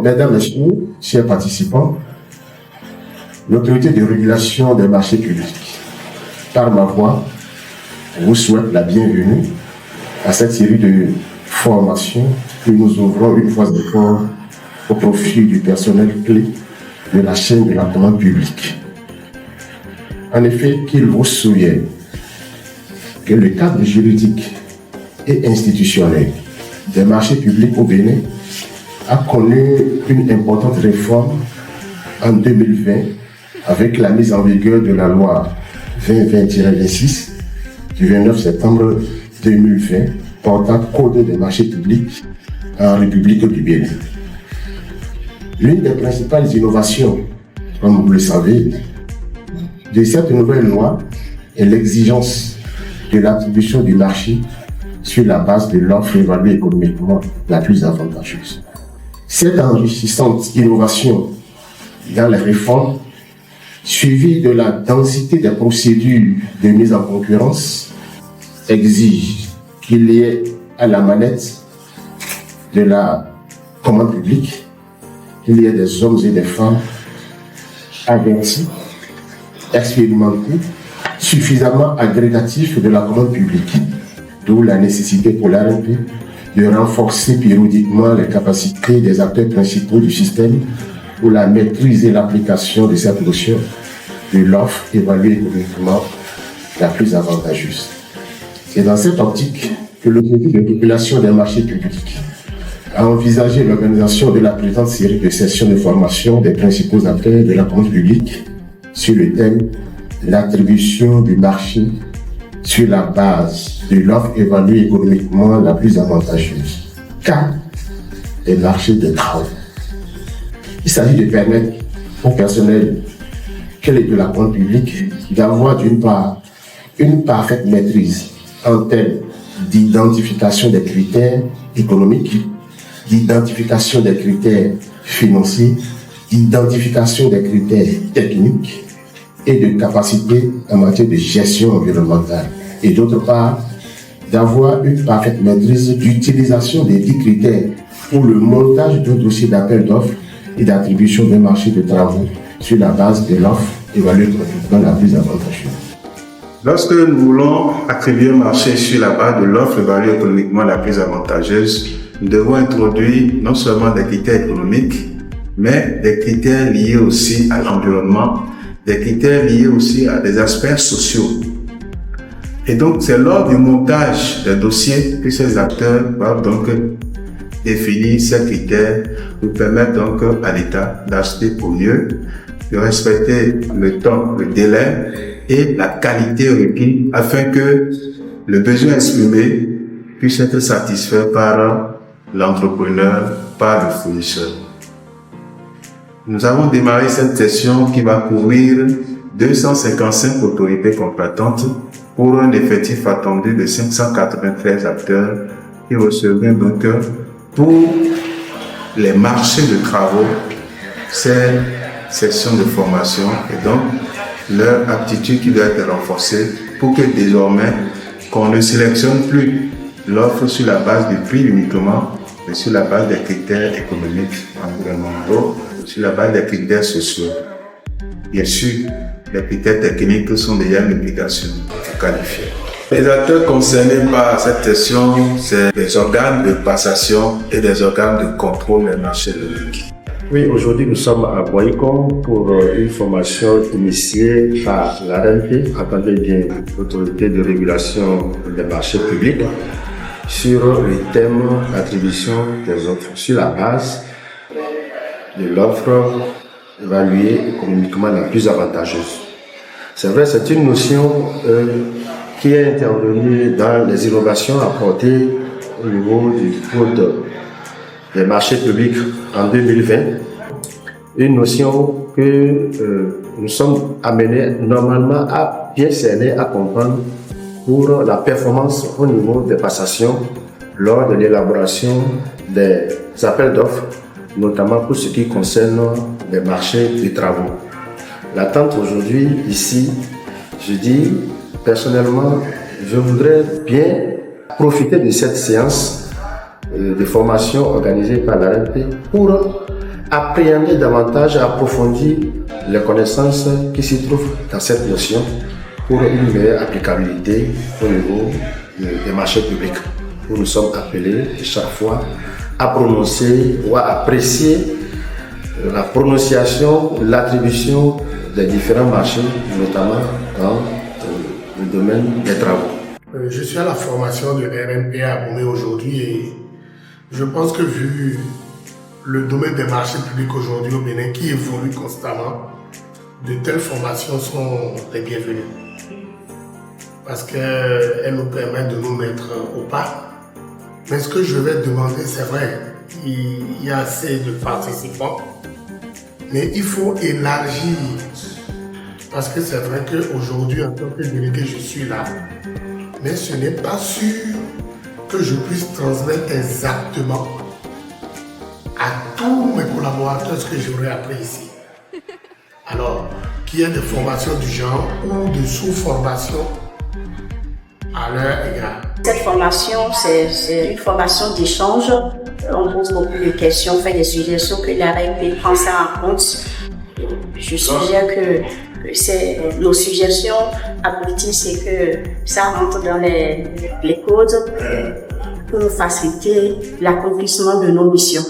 Donc, mesdames, messieurs, chers participants, l'autorité de régulation des marchés publics, par ma voix, vous souhaite la bienvenue à cette série de formations que nous ouvrons une fois encore au profit du personnel clé de la chaîne de la commande publique. En effet, qu'il vous souvienne que le cadre juridique et institutionnel des marchés publics au Bénin a connu une importante réforme en 2020 avec la mise en vigueur de la loi 2020-26 du 29 septembre 2020 portant Code des marchés publics en République du Bénin. L'une des principales innovations, comme vous le savez, de cette nouvelle loi est l'exigence de l'attribution du marché sur la base de l'offre évaluée économiquement la plus avantageuse. Cette enrichissante innovation dans les réformes, suivie de la densité des procédures de mise en concurrence, exige qu'il y ait à la manette de la commande publique, qu'il y ait des hommes et des femmes avertis, expérimentés, suffisamment agrégatifs de la commande publique, d'où la nécessité pour l'ARMP de renforcer périodiquement les capacités des acteurs principaux du système pour la maîtrise et l'application de cette notion de l'offre évaluée économiquement la plus avantageuse. C'est dans cette optique que l'autorité de régulation des marchés publics a envisagé l'organisation de la présente série de sessions de formation des principaux acteurs de la commande publique sur le thème « L'attribution du marché sur la base de l'offre évaluée économiquement la plus avantageuse ». Cas des marchés de travail. Il s'agit de permettre au personnel clé de la commande publique d'avoir d'une part une parfaite maîtrise en termes d'identification des critères économiques, d'identification des critères financiers, d'identification des critères techniques et de capacité en matière de gestion environnementale. Et d'autre part, d'avoir une parfaite maîtrise d'utilisation des 10 critères pour le montage d'un dossier d'appel d'offres et d'attribution d'un marché de travaux sur la base de l'offre évaluée économiquement la plus avantageuse. Lorsque nous voulons attribuer un marché sur la base de l'offre évaluée économiquement la plus avantageuse, nous devons introduire non seulement des critères économiques, mais des critères liés aussi à l'environnement, des critères liés aussi à des aspects sociaux. Et donc, c'est lors du montage des dossiers que ces acteurs doivent donc définir ces critères pour permettre donc à l'État d'acheter au mieux, de respecter le temps, le délai et la qualité requise afin que le besoin exprimé puisse être satisfait par l'entrepreneur, par le fournisseur. Nous avons démarré cette session qui va couvrir 255 autorités compétentes pour un effectif attendu de 593 acteurs qui recevront donc pour les marchés de travaux ces sessions de formation et donc leur aptitude qui doit être renforcée pour que désormais qu'on ne sélectionne plus l'offre sur la base du prix uniquement, mais sur la base des critères économiques, environnementaux, sur la base des critères sociaux. Bien sûr, les critères techniques sont déjà une obligation qualifiée. Les acteurs concernés par cette session, c'est des organes de passation et des organes de contrôle des marchés publics. Oui, aujourd'hui nous sommes à Boycon pour une formation initiée par l'ARMP, attendez bien, l'autorité de régulation des marchés publics, sur le thème d'attribution des offres sur la base de l'offre évaluée économiquement la plus avantageuse. C'est vrai, c'est une notion qui est intervenue dans les innovations apportées au niveau du code des marchés publics en 2020. Une notion que nous sommes amenés normalement à bien cerner, à comprendre pour la performance au niveau des passations lors de l'élaboration des appels d'offres, notamment pour ce qui concerne les marchés de travaux. L'attente aujourd'hui, ici, je dis personnellement, je voudrais bien profiter de cette séance de formation organisée par l'ARMP pour appréhender davantage et approfondir les connaissances qui s'y trouvent dans cette notion pour une meilleure applicabilité au niveau des marchés publics, où nous sommes appelés chaque fois à prononcer ou à apprécier la prononciation, l'attribution des différents marchés, notamment dans le domaine des travaux. Je suis à la formation de RNPA à Abomey aujourd'hui et je pense que vu le domaine des marchés publics aujourd'hui au Bénin qui évolue constamment, de telles formations sont les bienvenues parce qu'elles nous permettent de nous mettre au pas. Mais ce que je vais demander, c'est vrai, il y a assez de participants, mais il faut élargir. Parce que c'est vrai qu'aujourd'hui, en tant que délégué, je suis là, mais ce n'est pas sûr que je puisse transmettre exactement à tous mes collaborateurs ce que j'aurais appris ici. Alors, qu'il y ait des formations du genre ou de sous-formation à leur égard. Cette formation, c'est une formation d'échange. On pose beaucoup de questions, on fait des suggestions que la RNP prend ça en compte. Je suggère que nos suggestions aboutissent et que ça rentre dans les codes pour faciliter l'accomplissement de nos missions.